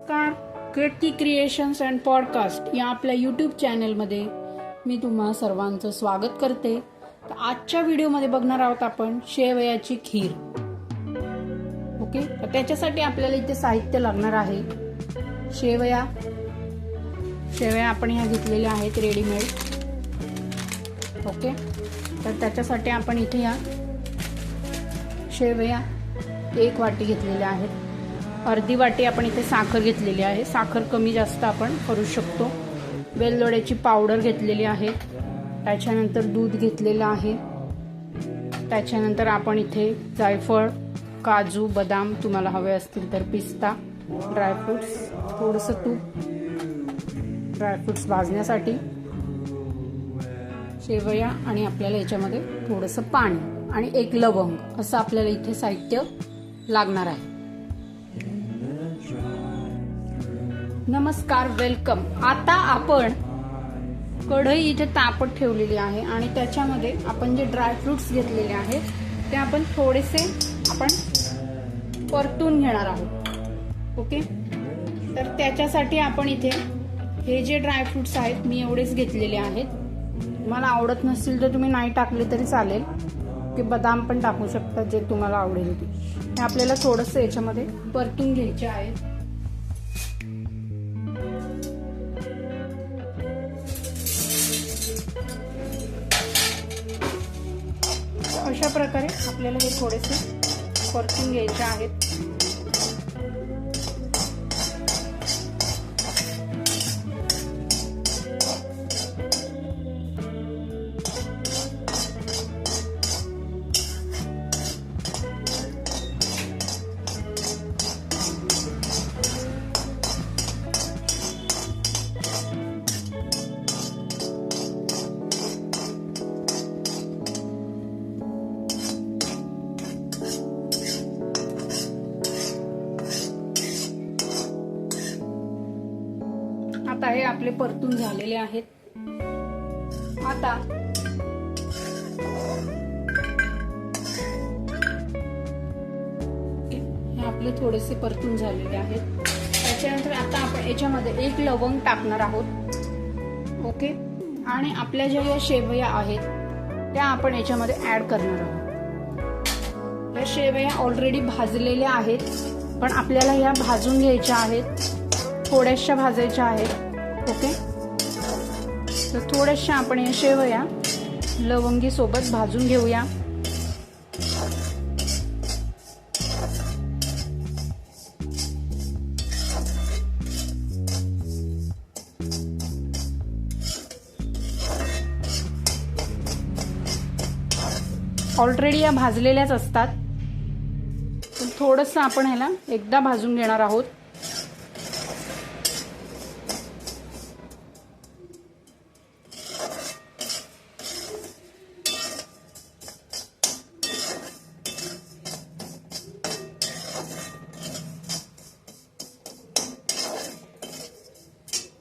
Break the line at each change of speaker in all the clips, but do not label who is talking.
नमस्कार, कीर्ती creations and podcast या आपल्या यूट्यूब चॅनलमध्ये मी तुम्हा सर्वांचं स्वागत करते. तर आजच्या व्हिडिओमध्ये बघणार आहोत आपण शेवयाची खीर. ओके, तर त्याच्यासाठी आपल्याला इथे साहित्य लागणार आहे. शेवया आपण ह्या घेतलेल्या आहेत रेडीमेड. ओके, तर त्याच्यासाठी आपण इथे या शेवया 1 वाटी घेतलेल्या आहेत. अर्धी वाटी आपण इथे साखर घेतलेली आहे. साखर कमी जास्त आपण करू शकतो. वेलदोड्याची पावडर घेतलेली आहे. त्याच्यानंतर दूध घेतलेलं आहे. त्याच्यानंतर आपण इथे जायफळ, काजू, बदाम तुम्हाला हवे असतील तर पिस्ता, ड्रायफ्रुट्स, थोडंसं तूप ड्रायफ्रुट्स भाजण्यासाठी, शेवया आणि आपल्याला याच्यामध्ये थोडंसं पाणी आणि 1 लवंग असं आपल्याला इथे साहित्य लागणार आहे. नमस्कार, वेलकम. आता आपण कढई इथे तापत ठेवलेली आहे आणि त्याच्यामध्ये आपण जे ड्रायफ्रुट्स घेतलेले आहेत ते आपण थोडेसे परतून घेणार आहोत. ओके, तर त्याच्यासाठी आपण इथे हे जे ड्रायफ्रुट्स आहेत मी एवढेच घेतलेले आहेत. तुम्हाला आवडत नसतील तर तुम्ही नाही टाकले तरी चालेल, की बदाम पण टाकू शकता जे तुम्हाला आवडेल ते. हे आपल्याला थोडंसं याच्यामध्ये परतून घ्यायचे आहेत. अशा प्रकारे आपल्याला हे थोडेसे परतून घ्यायचे आहेत. आता हे आपले परतून झालेले आहेत. आता हे आपले थोडेसे परतून झालेले आहेत. त्याच्यानंतर आता आपण याच्यामध्ये 1 लवंग टाकणार आहोत. ओके, आणि आपल्या ज्या शेवया आहेत त्या आपण याच्यामध्ये ऍड करणार आहोत. या शेवया ऑलरेडी भाजलेल्या आहेत, पण आपल्याला ह्या भाजून घ्यायच्या आहेत. थोड्याशा भाजायच्या आहेत. ओके, तर थोड्याशा आपण या शेवया लवंगी सोबत भाजून घेऊया. ऑलरेडी या भाजलेल्याच असतात, पण थोडंसं आपण ह्याला एकदा भाजून घेणार आहोत.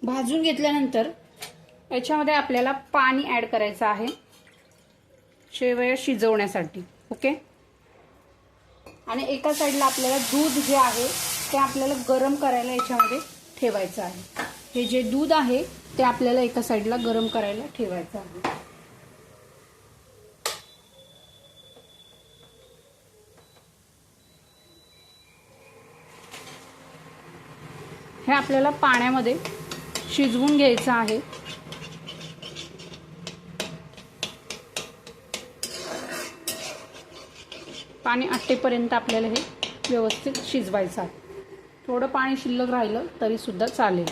भाजून घेतल्यानंतर याच्यामध्ये आपल्याला पाणी ऍड करायचं आहे शेवया शिजवण्यासाठी. ओके, आणि एका साईडला आपल्याला दूध जे आहे ते आपल्याला गरम करायला याच्यामध्ये ठेवायचं आहे. हे जे दूध आहे ते आपल्याला एका साईडला गरम करायला ठेवायचं आहे. हे आपल्याला पाण्यामध्ये शिजवून घ्यायचं आहे. पाणी आटेपर्यंत आपल्याला हे व्यवस्थित शिजवायचं आहे. थोडं पाणी शिल्लक राहिलं तरी सुद्धा चालेल.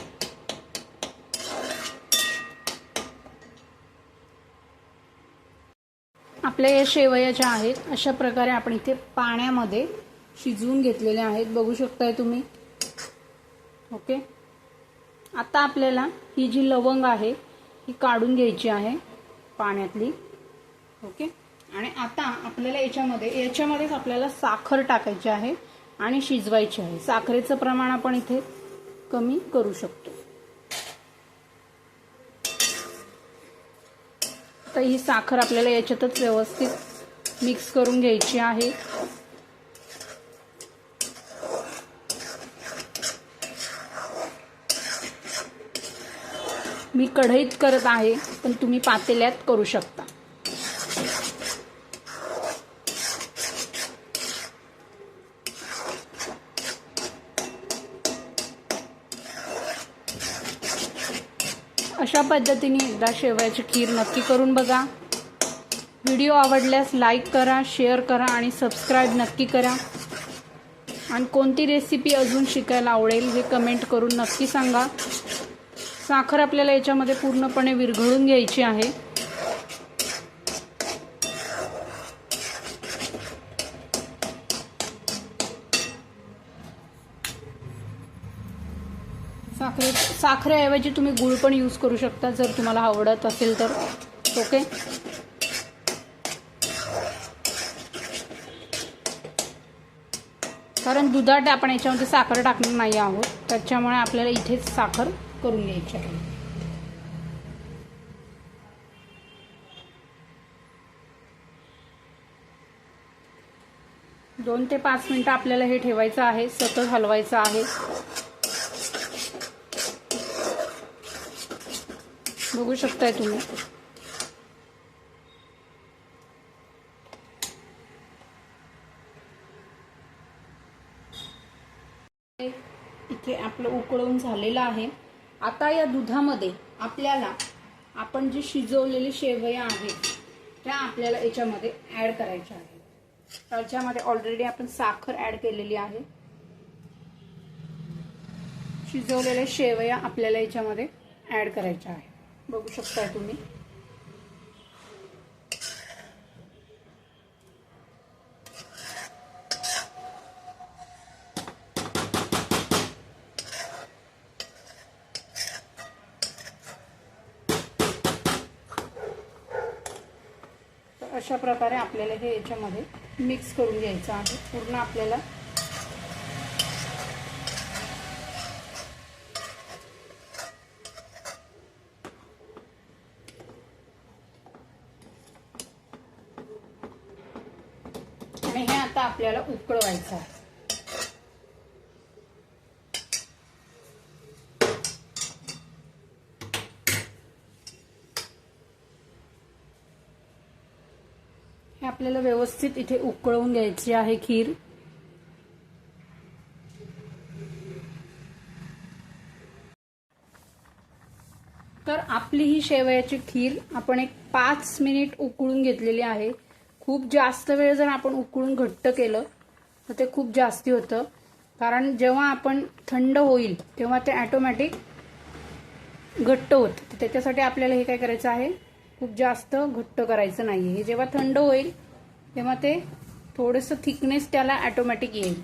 आपल्या या शेवया ज्या आहेत अशा प्रकारे आपण इथे पाण्यामध्ये शिजवून घेतलेल्या आहेत. बघू शकताय तुम्ही. ओके, आता आपल्याला ही जी लवंग आहे ही काढून घ्यायची आहे पाण्यातली. ओके, आणि आता आपल्याला याच्यामध्येच आपल्याला साखर टाकायची आहे आणि शिजवायची आहे. साखरेचं प्रमाण आपण इथे कमी करू शकतो. तर ही साखर आपल्याला याच्यातच व्यवस्थित मिक्स करून घ्यायची आहे. मी कढईत करत आहे, पण तुम्ही पातेल्यात करू शकता. अशा पद्धतीने एकदा शेवयाची खीर नक्की करून बघा. व्हिडिओ आवडल्यास लाईक करा, शेअर करा आणि सबस्क्राईब नक्की करा. आणि कोणती रेसिपी अजून शिकायला आवडेल हे कमेंट करून नक्की सांगा. साखर आपल्याला याच्यामध्ये पूर्णपणे विरघळून घ्यायची आहे. साखरेऐवजी तुम्ही गूळ पण यूज करू शकता जर तुम्हाला आवडत असेल तर. ओके, कारण दुधात आपण याच्यामध्ये साखर टाकणार नाही आहोत, त्याच्यामुळे आपल्याला इथेच साखर करून घ्यायची आहे. दोन ते 5 मिनिटं आपल्याला हे ठेवायचं आहे, सतत हलवायचं आहे. बघू शकताय तुम्ही. इथे आपलं उकळून झालेलं आहे. आता या दुधामध्ये आपल्याला आपण जी शिजवलेली शेवया आहेत त्या आपल्याला याच्यामध्ये ऍड करायच्या आहेत. त्याच्यामध्ये ऑलरेडी आपण साखर ऍड केलेली आहे. शिजवलेल्या शेवया आपल्याला याच्यामध्ये ऍड करायच्या आहे. बघू शकताय तुम्ही. अशा प्रकारे आपल्याला हे याच्यामध्ये मिक्स करून घ्यायचं आहे. पूर्ण आपल्याला आणि हे आता आपल्याला उकळवायचं आहे. हे आपल्याला व्यवस्थित इथे उकळवून घ्यायची आहे खीर. तर आपली ही शेवयाची खीर आपण एक 5 मिनिट उकळून घेतलेली आहे. खूप जास्त वेळ जर आपण उकळून घट्ट केलं तर ते खूप जास्ती होतं, कारण जेव्हा आपण थंड होईल तेव्हा ते ऑटोमॅटिक घट्ट होतं. त्याच्यासाठी आपल्याला हे काय करायचं आहे, खूप जास्त घट्ट करायचं नाही. हे जेव्हा थंड होईल तेव्हा ते थोडंसं थिकनेस त्याला ऑटोमॅटिक येईल.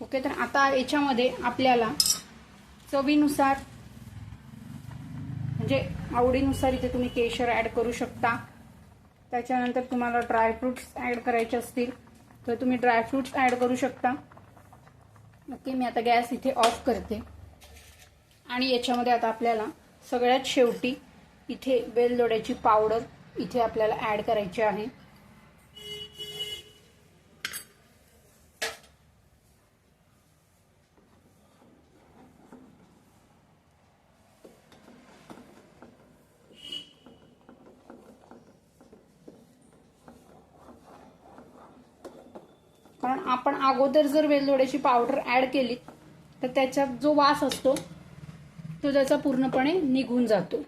ओके, तर आता याच्यामध्ये आपल्याला चवीनुसार म्हणजे आवडीनुसार इथे तुम्ही केशर ऍड करू शकता. त्याच्यानंतर तुम्हाला ड्रायफ्रुट्स ऍड करायचे असतील तर तुम्ही ड्रायफ्रुट्स ऍड करू शकता. ओके, मी आता गॅस इथे ऑफ करते. आणि याच्यामध्ये आता आपल्याला सगळ्यात शेवटी इथे वेलदोड्याची पावडर इथे आपल्याला ऍड करायची आहे. कारण आपण अगोदर जर वेलदोड्याची पावडर ऍड केली तर त्याचा जो वास असतो तो त्याचा पूर्णपणे निघून जातो.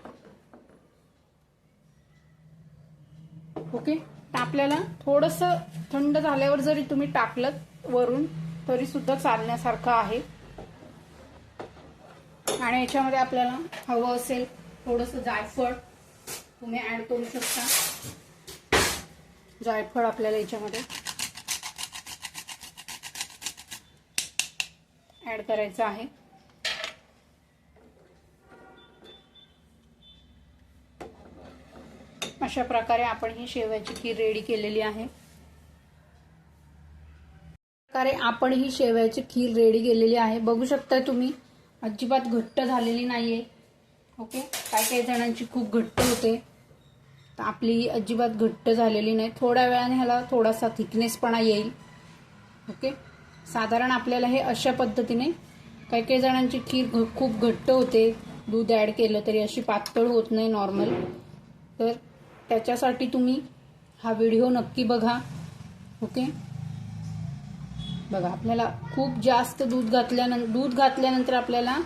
ओके, तर आपल्याला थोडंसं थंड झाल्यावर जरी तुम्ही टाकलं वरून तरी सुद्धा चालण्यासारखं आहे. आणि याच्यामध्ये आपल्याला हवं असेल थोडंसं जायफळ तुम्ही ऍड करू शकता. जायफळ आपल्याला याच्यामध्ये ऍड करायचं आहे. अशा प्रकारे आपण ही शेवयाची खीर रेडी केलेली आहे. बघू शकता तुम्ही, अजिबात घट्ट झालेली नाहीये. ओके, काही जणांची खूप घट्ट होते, तर आपली अजिबात घट्ट झालेली नाही. थोड्या वेळाने ह्याला थोडासा थिकनेसपणा येईल. ओके, साधारण आपल्याला हे अशा पद्धतीने काही जणांची खीर खूप घट्ट होते, दूध ॲड केलं तरी अशी पातळ होत नाही नॉर्मल. तर त्याच्यासाठी तुम्ही हा व्हिडिओ नक्की बघा. ओके, बघा आपल्याला खूप जास्त दूध घातल्यानंतर आपल्याला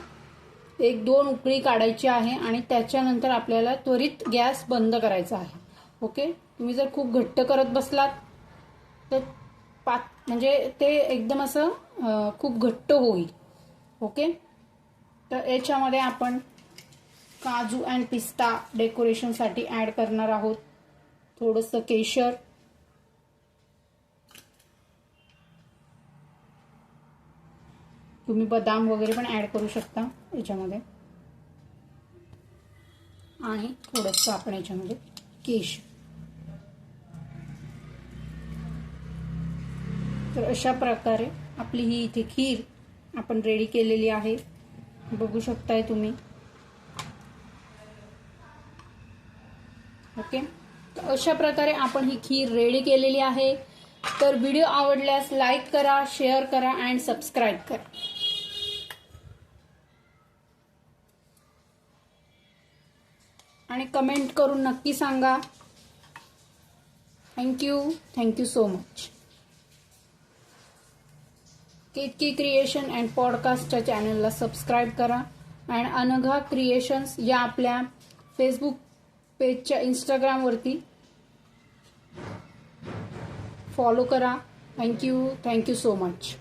1-2 उकळी काढायची आहे आणि त्याच्यानंतर आपल्याला त्वरित गॅस बंद करायचा आहे. ओके, तुम्ही जर खूप घट्ट करत बसलात तर म्हणजे ते एकदम असं खूप घट्ट होईल. ओके, तर याच्यामध्ये आपण काजू अँड पिस्ता डेकोरेशनसाठी ॲड करणार आहोत. थोडंसं केशर, तुम्ही बदाम वगैरे पण ॲड करू शकता याच्यामध्ये, आणि थोडंसं आपण याच्यामध्ये केशर. तर अशा प्रकारे आपली ही इथे खीर आपण रेडी केलेली आहे, बघू शकताय तुम्ही. ओके, तर अशा प्रकारे आपण ही खीर रेडी केलेली आहे. तर व्हिडिओ आवडल्यास लाईक करा, शेअर करा अँड सबस्क्राईब करा. आणि कमेंट करून नक्की सांगा. Thank you so much. Ketaki creation and पॉडकास्टच्या चॅनलला सबस्क्राईब करा. अँड अनघा क्रिएशन्स या आपल्या फेसबुक पेजच्या इंस्टाग्रामवरती फॉलो करा. Thank you so much.